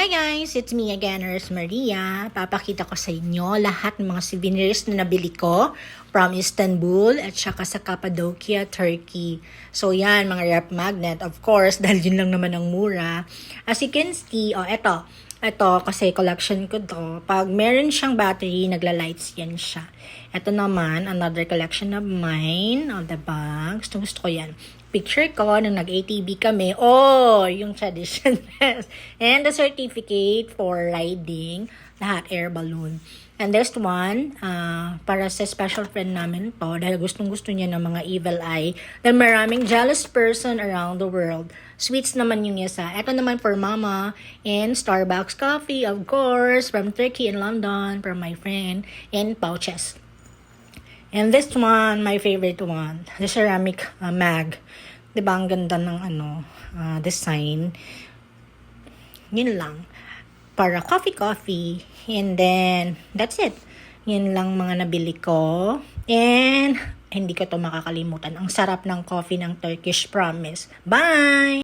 Hi guys! It's me again, Nurse Maria. Papakita ko sa inyo lahat ng mga souvenirs na nabili ko from Istanbul at saka sa Cappadocia, Turkey. So yan, mga rep magnet, of course, dahil yun lang naman ang mura. As you can see, eto kasi collection ko to. Pag meron siyang battery, nagla-lights yan siya. Ito naman, another collection of mine. Diba? Gusto ko yan. Picture ko nung nag-ATV kami. Yung tradition. And the certificate for riding. Lahat air balloon. And this one, para sa special friend namin to, dahil gustong-gusto niya ng mga evil eye, dahil maraming jealous person around the world. Sweets naman yung isa. Ito naman for mama, and Starbucks coffee, of course, from Turkey and London, from my friend, and pouches. And this one, my favorite one, the ceramic mag. Diba, ang ganda ng design. Yun lang. Para coffee. And then, that's it. Yun lang mga nabili ko. And, hindi ko to makakalimutan. Ang sarap ng coffee ng Turkish Promise. Bye!